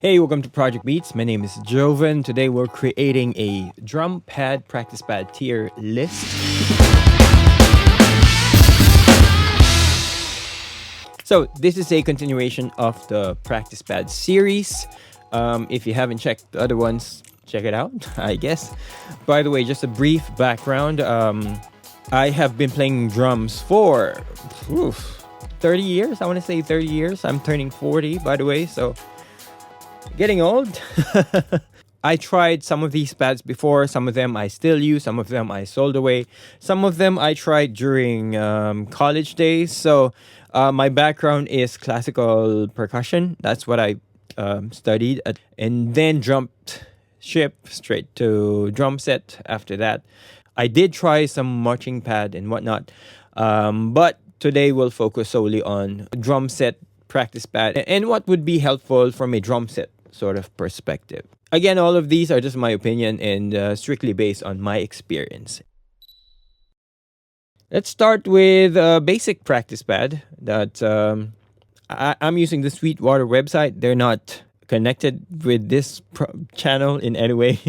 Hey, welcome to Project Beats. My name is Joven. Today we're creating a drum pad practice pad tier list. So this is a continuation of the practice pad series. If you haven't checked the other ones, check it out, I guess. By the way, just a brief background. I have been playing drums for 30 years. I want to say 30 years. I'm turning 40, by the way, so getting old. I tried some of these pads before. Some of them I still use. Some of them I sold away. Some of them I tried during college days. So my background is classical percussion. That's what I studied. And then jumped ship straight to drum set after that. I did try some marching pad and whatnot. But today we'll focus solely on drum set practice pad and what would be helpful from a drum set sort of perspective. Again, all of these are just my opinion and strictly based on my experience. Let's start with a basic practice pad that I'm using the Sweetwater website. They're not connected with this channel in any way.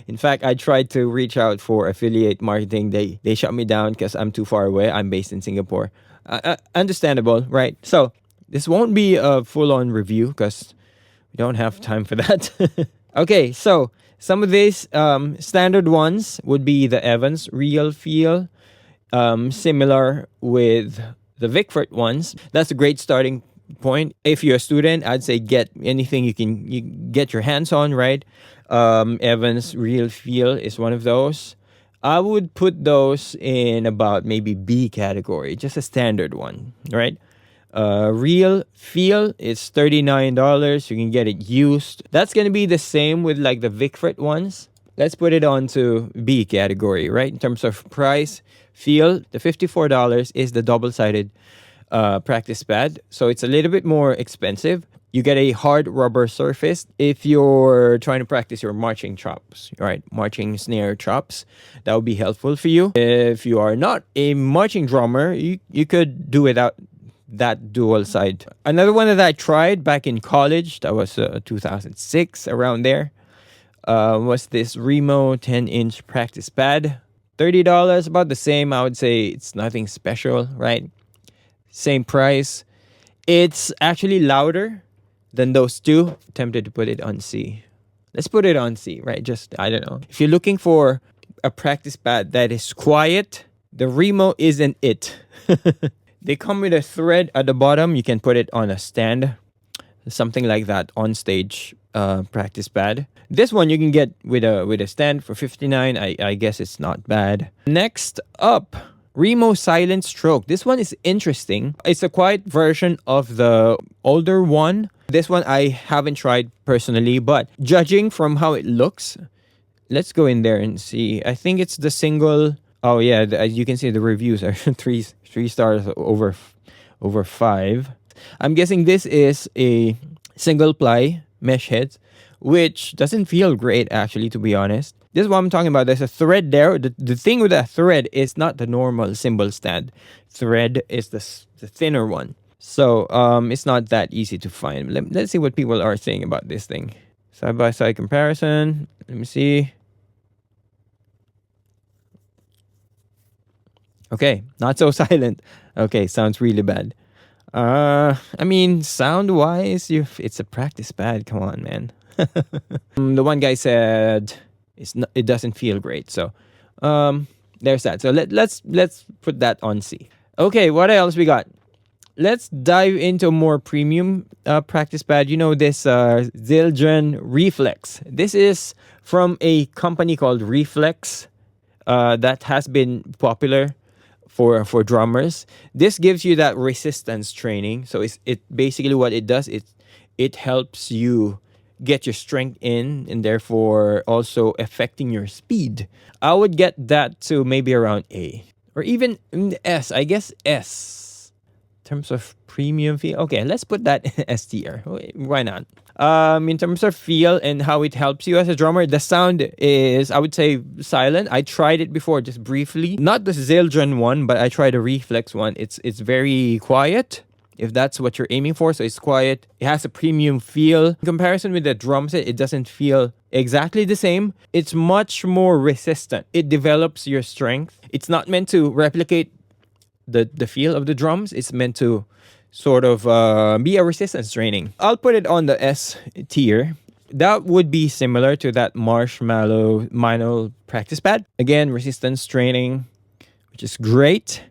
In fact, I tried to reach out for affiliate marketing. They shut me down because I'm too far away. I'm based in Singapore. Understandable, right? So this won't be a full-on review because we don't have time for that. Okay, so some of these standard ones would be the Evans Real Feel, similar with the Vicford ones. That's a great starting point. If you're a student, I'd say get anything you get your hands on, right? Evans Real Feel is one of those. I would put those in about maybe B category, just a standard one, right? Real Feel is $39. You can get it used. That's going to be the same with like the Vicford ones. Let's put it on to B category, right? In terms of price, Feel, the $54 is the double-sided practice pad. So it's a little bit more expensive. You get a hard rubber surface if you're trying to practice your marching chops, right? Marching snare chops. That would be helpful for you. If you are not a marching drummer, you could do without that dual side. Another one that I tried back in college, that was 2006, around there, was this Remo 10-inch practice pad. $30, about the same. I would say it's nothing special, right? Same price. It's actually louder than those two. Tempted to put it on C. Let's put it on C, right? Just, I don't know. If you're looking for a practice pad that is quiet, the Remo isn't it. They come with a thread at the bottom. You can put it on a stand, something like that, on stage practice pad. This one you can get with a stand for $59. I guess it's not bad. Next up, Remo Silent Stroke. This one is interesting. It's a quiet version of the older one. This one I haven't tried personally, but judging from how it looks, let's go in there and see. I think it's the single. Oh yeah, as you can see, the reviews are three stars over 5. I'm guessing this is a single ply mesh head, which doesn't feel great actually, to be honest. This is what I'm talking about. There's a thread there. The thing with that thread is not the normal cymbal stand thread. Is the thinner one. So it's not that easy to find. Let's see what people are saying about this thing. Side by side comparison. Let me see. Okay, not so silent. Okay, sounds really bad. I mean, sound-wise, it's a practice pad. Come on, man. The one guy said it doesn't feel great. So, there's that. So let's put that on C. Okay, what else we got? Let's dive into more premium practice pad. You know this Zildjian Reflex. This is from a company called Reflex that has been popular for drummers. This gives you that resistance training. So it basically what it does, it helps you get your strength in and therefore also affecting your speed. I would get that to maybe around A or even S. I guess S in terms of premium feel. Okay, let's put that S tier. Why not? In terms of feel and how it helps you as a drummer, the sound is, I would say, silent. I tried it before just briefly. Not the Zildjian one, but I tried a Reflex one. It's very quiet. if that's what you're aiming for. So it's quiet. It has a premium feel. In comparison with the drum set, it doesn't feel exactly the same. It's much more resistant. It develops your strength. It's not meant to replicate the feel of the drums. It's meant to sort of be a resistance training. I'll put it on the S tier. That would be similar to that Marshmallow Minor practice pad. Again, resistance training, which is great.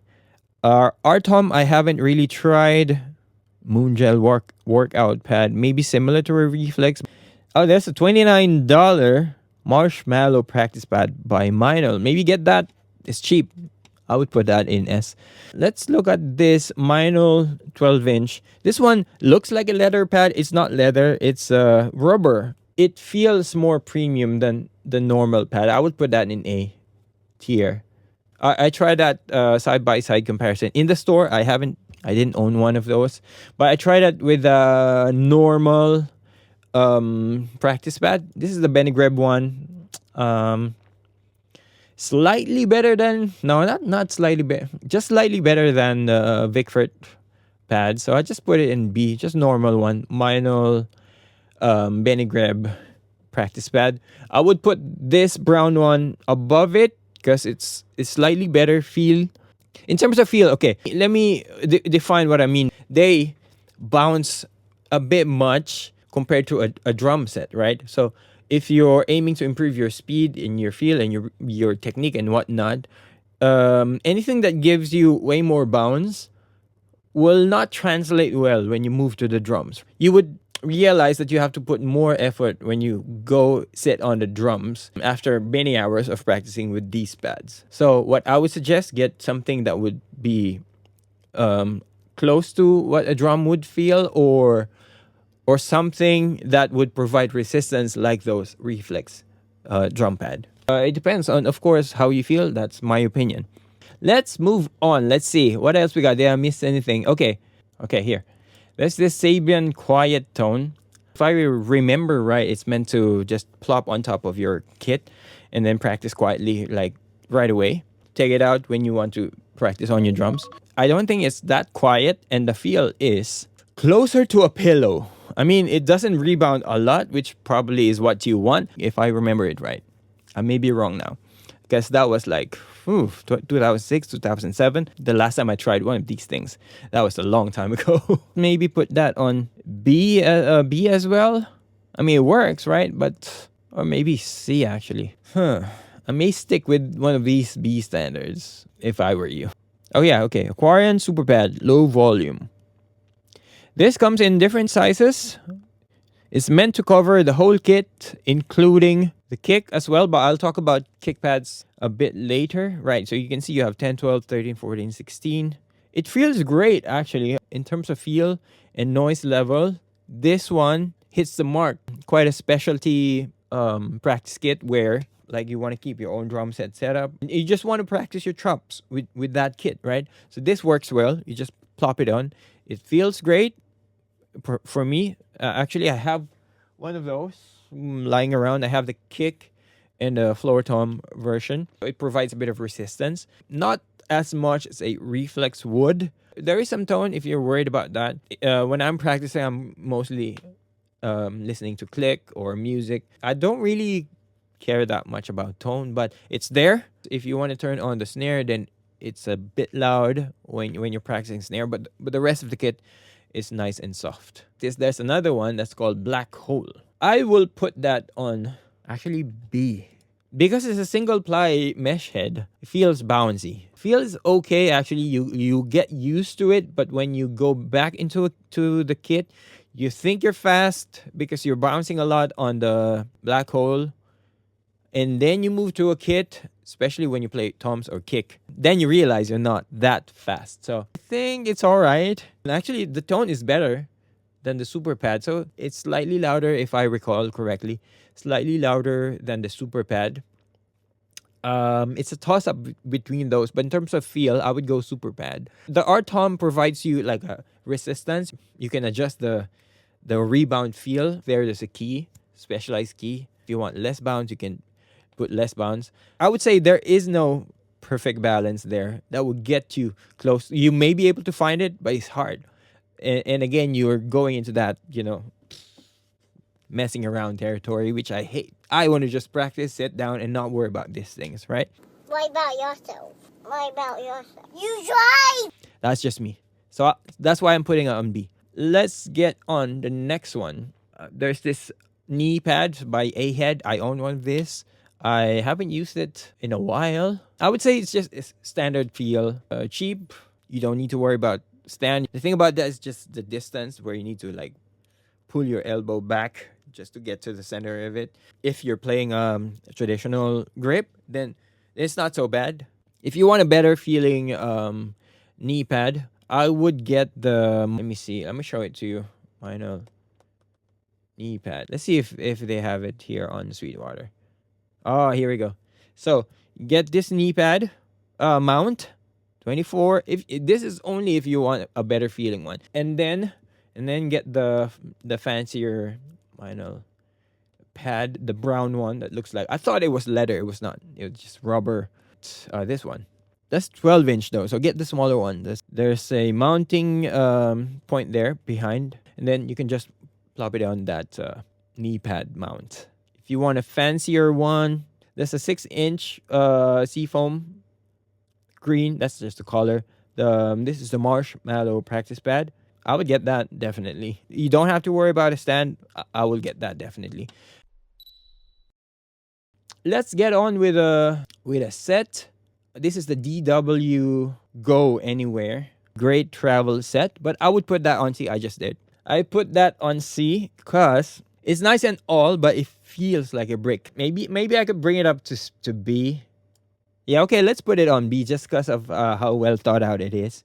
Artom, I haven't really tried. Moongel workout pad, maybe similar to a Reflex. Oh, there's a $29 Marshmallow practice pad by Minor. Maybe get that. It's cheap. I would put that in S. Let's look at this Minor 12-inch. This one looks like a leather pad. It's not leather. It's rubber. It feels more premium than the normal pad. I would put that in A tier. I tried that side-by-side comparison. In the store, I didn't own one of those. But I tried it with a normal practice pad. This is the Benigreb one. Slightly better than, no, not slightly better, just slightly better than the Vicford pad. So I just put it in B, just normal one, Minor Benigreb practice pad. I would put this brown one above it because it's slightly better feel. In terms of feel, okay, let me define what I mean. They bounce a bit much compared to a drum set, right? So if you're aiming to improve your speed and your feel and your technique and whatnot, anything that gives you way more bounce will not translate well when you move to the drums. You would realize that you have to put more effort when you go sit on the drums after many hours of practicing with these pads. So what I would suggest, get something that would be close to what a drum would feel, or something that would provide resistance like those Reflex drum pad. It depends on, of course, how you feel. That's my opinion. Let's move on. Let's see. What else we got? Did I miss anything? Okay, here. There's this Sabian Quiet Tone. If I remember right, it's meant to just plop on top of your kit and then practice quietly, like right away. Take it out when you want to practice on your drums. I don't think it's that quiet, and the feel is closer to a pillow. I mean, it doesn't rebound a lot, which probably is what you want, if I remember it right. I may be wrong now, because that was like 2006, 2007. The last time I tried one of these things. That was a long time ago. Maybe put that on B as well. I mean, it works, right? But, or maybe C actually. I may stick with one of these B standards if I were you. Oh yeah, okay. Aquarian Super Pad, low volume. This comes in different sizes. It's meant to cover the whole kit, including the kick as well, but I'll talk about kick pads a bit later. Right, so you can see you have 10, 12, 13, 14, 16. It feels great, actually. In terms of feel and noise level, this one hits the mark. Quite a specialty practice kit where, like, you want to keep your own drum set up. You just want to practice your chops with that kit, right? So this works well. You just plop it on. It feels great. For me, actually, I have one of those lying around. I have the kick and the floor tom version. It provides a bit of resistance, not as much as a Reflex would. There is some tone if you're worried about that. When I'm practicing, I'm mostly listening to click or music. I don't really care that much about tone, but it's there. If you want to turn on the snare, then it's a bit loud when you're practicing snare, but the rest of the kit is nice and soft. There's another one that's called Black Hole. I will put that on actually B. Because it's a single ply mesh head, it feels bouncy. Feels okay, actually. You get used to it, but when you go back to the kit, you think you're fast because you're bouncing a lot on the Black Hole. And then you move to a kit, especially when you play toms or kick, then you realize you're not that fast. So I think it's all right. And actually, the tone is better than the Super Pad. So it's slightly louder, if I recall correctly. Slightly louder than the Super Pad. It's a toss-up between those. But in terms of feel, I would go Super Pad. The Artom provides you like a resistance. You can adjust the rebound feel. There's a key, specialized key. If you want less bounce, you can put less bounce. I would say there is no perfect balance there that will get you close. You may be able to find it, but it's hard. And again, you're going into that, messing around territory, which I hate. I want to just practice, sit down, and not worry about these things, right? What about yourself? What about yourself? You try! That's just me. So that's why I'm putting it on B. Let's get on the next one. There's this knee pad by Ahead. I own one of this. I haven't used it in a while. I would say it's just a standard feel. Cheap. You don't need to worry about stand. The thing about that is just the distance where you need to like pull your elbow back just to get to the center of it. If you're playing a traditional grip, then it's not so bad. If you want a better feeling knee pad, I would get the. Let me see. Let me show it to you. Vinyl knee pad. Let's see if they have it here on Sweetwater. Oh, here we go. So get this knee pad mount 24. If this is only if you want a better feeling one, and then get the fancier vinyl pad, the brown one that looks like, I thought it was leather. It was not. It was just rubber. This one. That's 12-inch though, so get the smaller one. There's a mounting point there behind, and then you can just plop it on that knee pad mount. If you want a fancier one, there's a 6-inch seafoam green. That's just the color. This is the Marshmallow practice pad. I would get that definitely. You don't have to worry about a stand. I will get that definitely. Let's get on with a set. This is the DW Go Anywhere. Great travel set, but I would put that on C. I just did. I put that on C because it's nice and all, but it feels like a brick. Maybe I could bring it up to B. Yeah, okay, let's put it on B just because of how well thought out it is.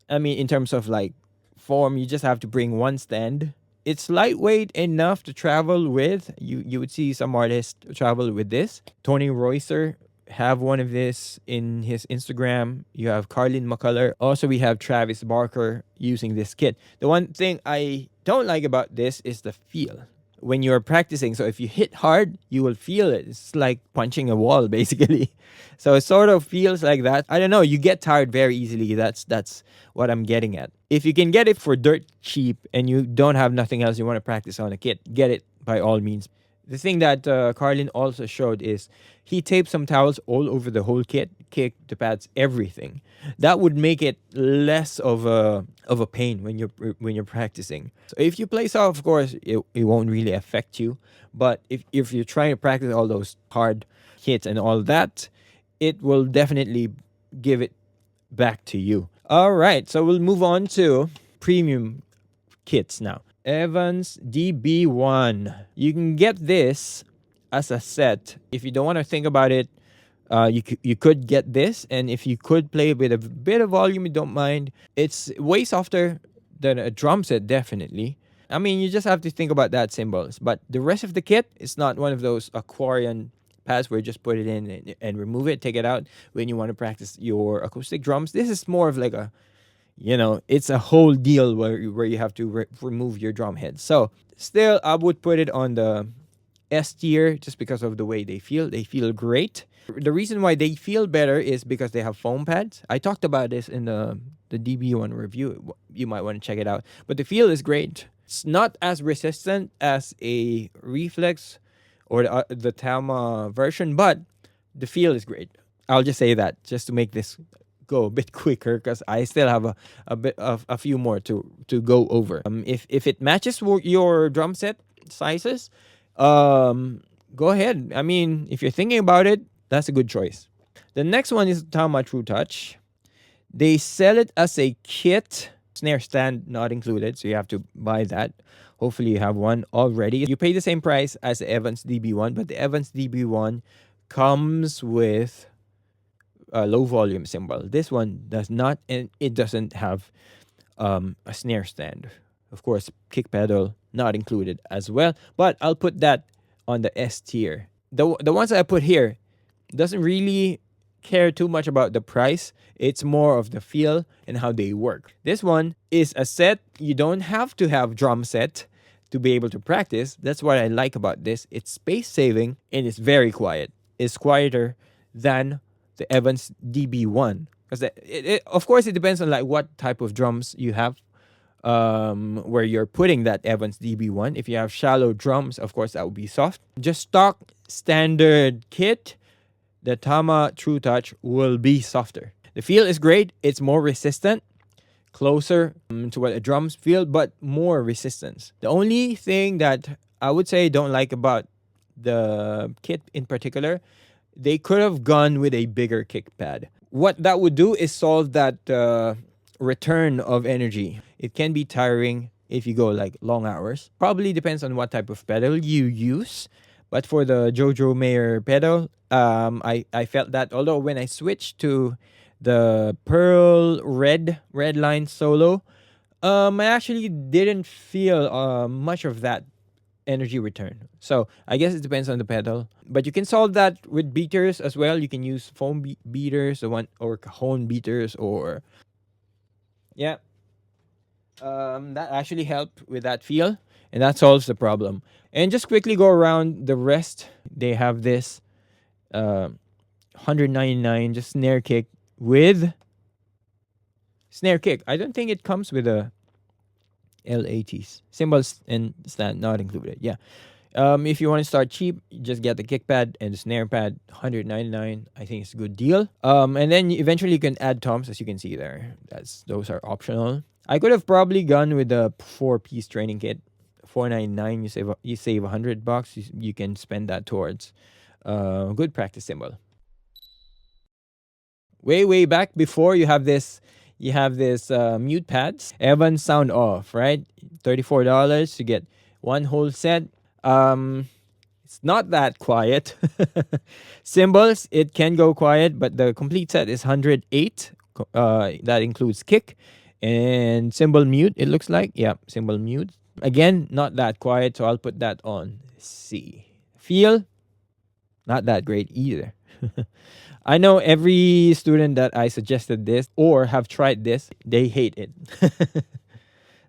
I mean, in terms of like form, you just have to bring one stand. It's lightweight enough to travel with. You would see some artists travel with this. Tony Royster have one of this in his Instagram. You have Carlin McCullough. Also, we have Travis Barker using this kit. The one thing I don't like about this is the feel. When you're practicing, so if you hit hard, you will feel it. It's like punching a wall, basically. So it sort of feels like that. I don't know. You get tired very easily. That's what I'm getting at. If you can get it for dirt cheap and you don't have nothing else you want to practice on a kit, get it by all means. The thing that Carlin also showed is he taped some towels all over the whole kit, kick, the pads, everything. That would make it less of a pain when you're practicing. So if you play soft, of course, it won't really affect you. But if you're trying to practice all those hard hits and all that, it will definitely give it back to you. All right, so we'll move on to premium kits now. Evans DB1. You can get this as a set. If you don't want to think about it, you could get this. And if you could play with a bit of volume, you don't mind. It's way softer than a drum set, definitely. I mean, you just have to think about that cymbals. But the rest of the kit is not one of those Aquarian pads where you just put it in and remove it, take it out when you want to practice your acoustic drums. This is more of like a, it's a whole deal where you have to remove your drum head. So still, I would put it on the S tier just because of the way they feel. They feel great. The reason why they feel better is because they have foam pads. I talked about this in the DB1 review. You might want to check it out. But the feel is great. It's not as resistant as a Reflex or the Tama version, but the feel is great. I'll just say that just to make this go a bit quicker because I still have a few more to go over. If it matches your drum set sizes, go ahead. I mean, if you're thinking about it, that's a good choice. The next one is Tama True Touch. They sell it as a kit, snare stand not included, so you have to buy that. Hopefully you have one already. You pay the same price as the Evans DB1, but the Evans DB1 comes with a low volume cymbal. This one does not, and it doesn't have a snare stand. Of course, kick pedal not included as well, but I'll put that on the S tier. The ones that I put here doesn't really care too much about the price. It's more of the feel and how they work. This one is a set. You don't have to have drum set to be able to practice. That's what I like about this. It's space saving and it's very quiet. It's quieter than the Evans DB1 because of course it depends on like what type of drums you have where you're putting that Evans DB1. If you have shallow drums, of course, that would be soft. Just stock standard kit, the Tama True Touch will be softer. The feel is great. It's more resistant, closer to what the drums feel, but more resistance. The only thing that I would say don't like about the kit in particular, they could have gone with a bigger kick pad. What that would do is solve that return of energy. It can be tiring if you go like long hours. Probably depends on what type of pedal you use. But for the Jojo Mayer pedal, I felt that, although when I switched to the Pearl Red Line Solo, I actually didn't feel much of that energy return. So I guess it depends on the pedal. But you can solve that with beaters as well. You can use foam beaters or cajon beaters, or yeah. That actually helped with that feel, and that solves the problem. And just quickly go around the rest. They have this 199 just snare kick with snare kick. I don't think it comes with a L80s. Cymbals and stand not included. Yeah. If you want to start cheap, just get the kick pad and the snare pad. 199. I think it's a good deal. And then eventually you can add toms, as you can see there. Those are optional. I could have probably gone with the 4-piece training kit. 499. You save $100. You can spend that towards good practice cymbal. Way back before, you have this mute pads. Evans sound off, right? $34 to get one whole set. It's not that quiet. Cymbals, it can go quiet, but the complete set is 108. That includes kick and cymbal mute, it looks like. Yeah, cymbal mute. Again, not that quiet, so I'll put that on C. Feel, not that great either. I know every student that I suggested this or have tried this, they hate it.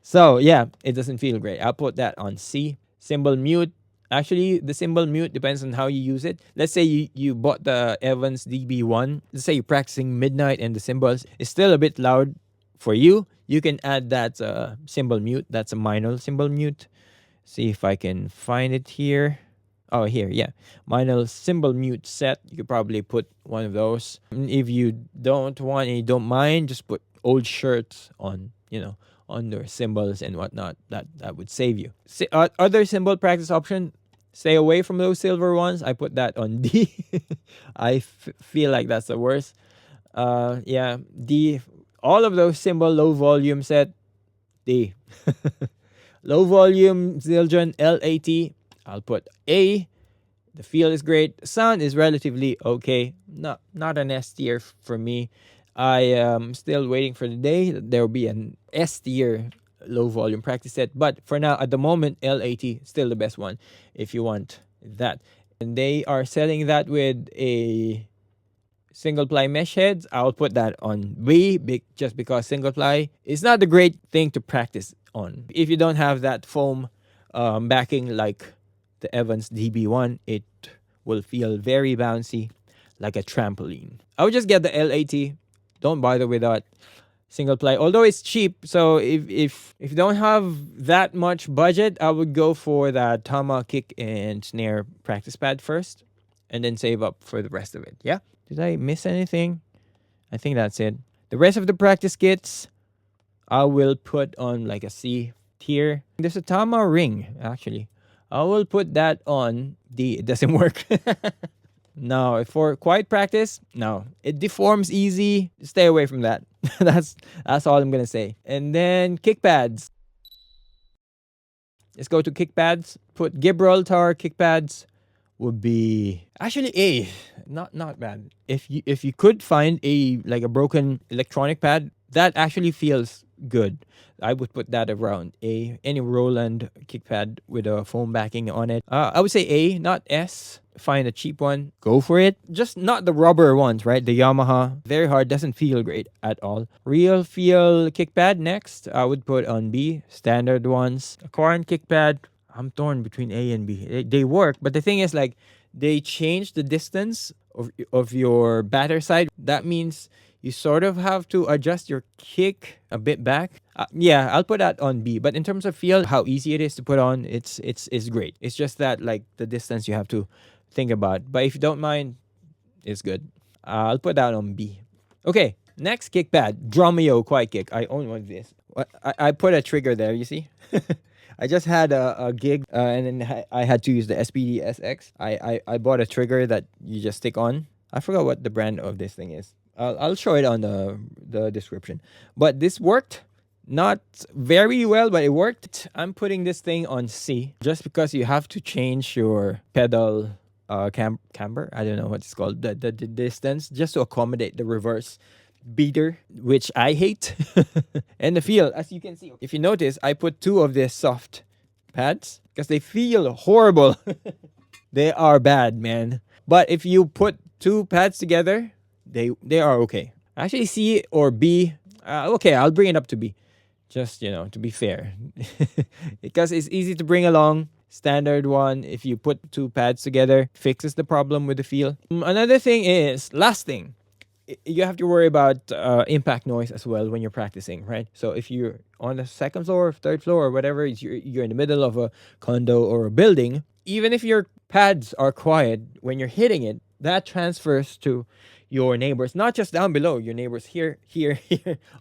So yeah, it doesn't feel great. I'll put that on C. Cymbal mute. Actually, the cymbal mute depends on how you use it. Let's say you bought the Evans DB1. Let's say you're practicing midnight and the cymbals is still a bit loud for you. You can add that cymbal mute. That's a minor cymbal mute. See if I can find it here. Oh, here, yeah. Minor cymbal mute set. You could probably put one of those. If you don't mind, just put old shirts on, on their cymbals and whatnot. That would save you. Other cymbal practice option, stay away from those silver ones. I put that on D. I feel like that's the worst. Yeah, D. All of those cymbal low volume set, D. Low volume Zildjian L80, I'll put A. The feel is great. Sound is relatively okay. Not an S tier for me. I am still waiting for the day that there will be an S tier low volume practice set. But for now, at the moment, L80 still the best one if you want that. And they are selling that with a single ply mesh heads. I'll put that on B just because single ply is not the great thing to practice on. If you don't have that foam backing like the Evans DB1, it will feel very bouncy, like a trampoline. I would just get the L80. Don't bother with that single ply, although it's cheap. So if you don't have that much budget, I would go for that Tama kick and snare practice pad first, and then save up for the rest of it. Yeah. Did I miss anything? I think that's it. The rest of the practice kits, I will put on like a C tier. There's a Tama ring, actually. I will put that on D. It doesn't work. No, for quiet practice, no. It deforms easy. Stay away from that. That's all I'm going to say. And then kick pads. Let's go to kick pads. Put Gibraltar kick pads. Would be actually A. Not bad. If you could find a broken electronic pad, that actually feels good. I would put that around A. Any Roland kick pad with a foam backing on it. I would say A, not S. Find a cheap one. Go for it. Just not the rubber ones, right? The Yamaha. Very hard. Doesn't feel great at all. Real feel kick pad next. I would put on B. Standard ones. A Korn kick pad. I'm torn between A and B. They work, but the thing is, they change the distance of your batter side. That means you sort of have to adjust your kick a bit back. Yeah, I'll put that on B. But in terms of feel, how easy it is to put on, it's great. It's just that like the distance you have to think about. But if you don't mind, it's good. I'll put that on B. Okay, next kick pad, Drumeo Quiet Kick. I own one of this. I put a trigger there. You see. I just had a gig and then I had to use the SPD SX. I bought a trigger that you just stick on. I forgot what the brand of this thing is. I'll show it on the description. But this worked. Not very well, but it worked. I'm putting this thing on C just because you have to change your pedal camber. I don't know what it's called. The distance just to accommodate the reverse beater, which I hate. And the feel, as you can see, if you notice, I put 2 of these soft pads because they feel horrible. They are bad, man. But if you put 2 pads together, they are okay. Actually, C or B. Okay, I'll bring it up to B. Just, to be fair. Because it's easy to bring along. Standard one, if you put 2 pads together, fixes the problem with the feel. Another thing is, last thing, you have to worry about impact noise as well when you're practicing, right? So if you're on the 2nd floor, 3rd floor, or whatever, you're in the middle of a condo or a building, even if your pads are quiet, when you're hitting it, that transfers to your neighbors, not just down below, your neighbors here,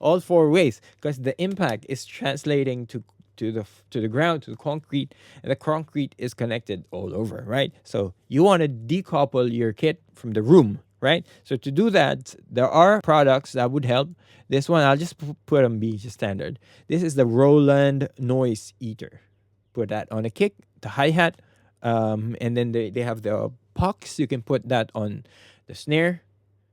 all 4 ways, because the impact is translating to the ground, to the concrete, and the concrete is connected all over, right? So you want to decouple your kit from the room, right? So to do that, there are products that would help. This one, I'll just put on B, just standard. This is the Roland Noise Eater. Put that on a kick, the hi-hat, and then they have the pucks. You can put that on the snare.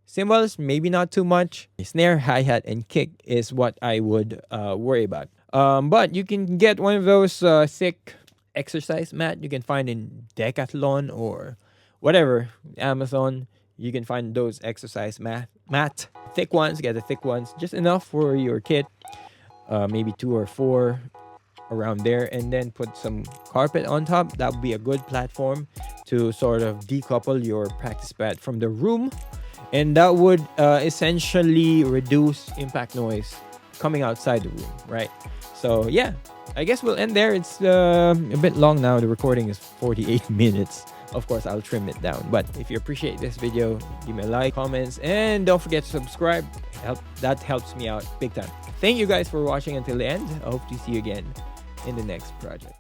Cymbals, maybe not too much. Snare, hi-hat, and kick is what I would worry about. But you can get one of those thick exercise mat you can find in Decathlon or whatever, Amazon. You can find those exercise mat. Thick ones, get the thick ones. Just enough for your kit. Maybe 2 or 4 around there. And then put some carpet on top. That would be a good platform to sort of decouple your practice pad from the room. And that would essentially reduce impact noise coming outside the room, right? So yeah, I guess we'll end there. It's a bit long now. The recording is 48 minutes. Of course, I'll trim it down. But if you appreciate this video, give me a like, comments, and don't forget to subscribe. That helps me out big time. Thank you guys for watching until the end. I hope to see you again in the next project.